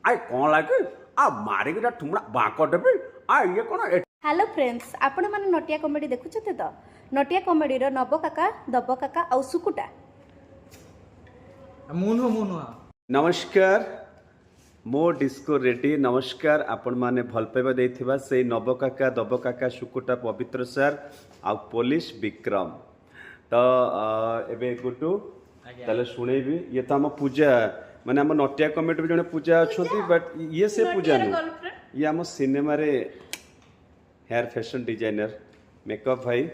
आए कौन लगे आ मारिक ठुमड़ा बाँक देवी आ ये कौन हेलो फ्रेंड्स आपण मैंने नटिया कमेडी देखुछते तो नटिया कमेडी नब काका दब काका और सुकुटा नमस्कार मो डिस्को रेडी नमस्कार आपण माने भल पाइबा देथिबा से नब काका दब काका सुकुटा पवित्र सर आ पुलिस विक्रम तो एबे गुटू ताले सुनेबी ये तो आम पूजा माने आम नटिया कमेटी जने पूजा अच्छी बट ये से पूजा नहीं ये आम सिनेमा रे हेयर फैशन डिजाइनर मेकअप भाई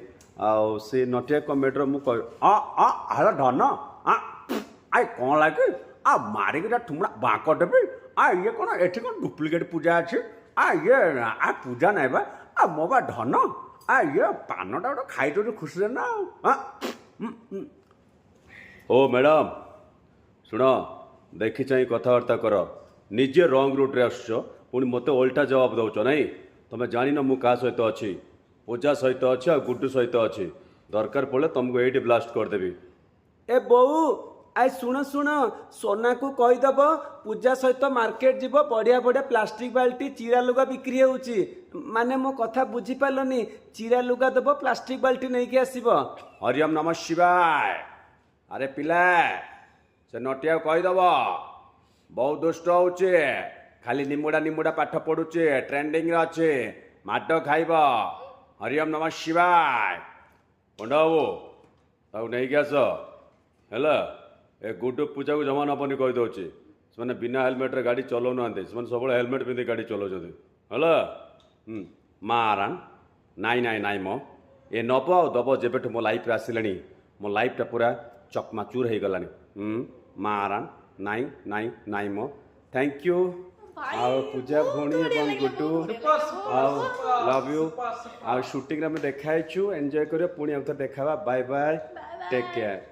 आउ से नटिया कमेटी मु आ आ हला धन आ आए कौन लगे आ मारिक ठुमड़ा बाँक देवी आ ये कौन एठी कौन डुप्लिकेट पूजा अच्छे आ ये आ पूजा नहीं बा आ मो बा धन आ ये पानटा गोटे खाई तो खुशी ना ओ मैडम शुण देखी चाह कथबार्ता कर निजे रंग रूट्रे आस पुणी मत ओल्टा जवाब दौच ना तुम जान मु क्या सहित अच्छी पूजा सहित अच्छी आ गुड्डू सहित अच्छी दरकार पड़े तुमको ये ब्लास्ट करदेवी ए बोऊ आई शुण शुण सोना को कहीदेव पूजा सहित मार्केट जीव बढ़िया बढ़िया प्लास्टिक बाल्टी चिरा लुगा बिक्री होची माने मो कथा बुझी पारलनी चिरा लुगा देव प्लास्टिक बाल्टी नहीं कि आसब हरिओम नमः शिवाय अरे पिला से नटिया कहीदेव बहुत दुष्ट होचे खाली निमुड़ा निमुड़ा पाठ पढ़ुचे ट्रेंडिंग रे अच्छे माड खाइब हरिओम नमः शिवाय पंडा बाबू ताऊ नहीं आस है ए गुड्डू पूजा को जमा नपनी कहीदे से बिना हेलमेट रे गाड़ी चलाऊ ना सब हेलमेट पिंधि गाड़ी चलाउछथि है मारान नाई नाई नाई मो ए नब आ दब जेबेठु मो लाइफ आसिलानी मो लाइफटा पूरा चकमाचूर हो गलानी मारान नाई नाई नाई मो थैंक यू आओ पूजा भौणी एवं गुड्डू आओ लव यू आ शूटिंग रे देखा एंजॉय करियो पुणी आउ देखा बाय बाय टेक केयर।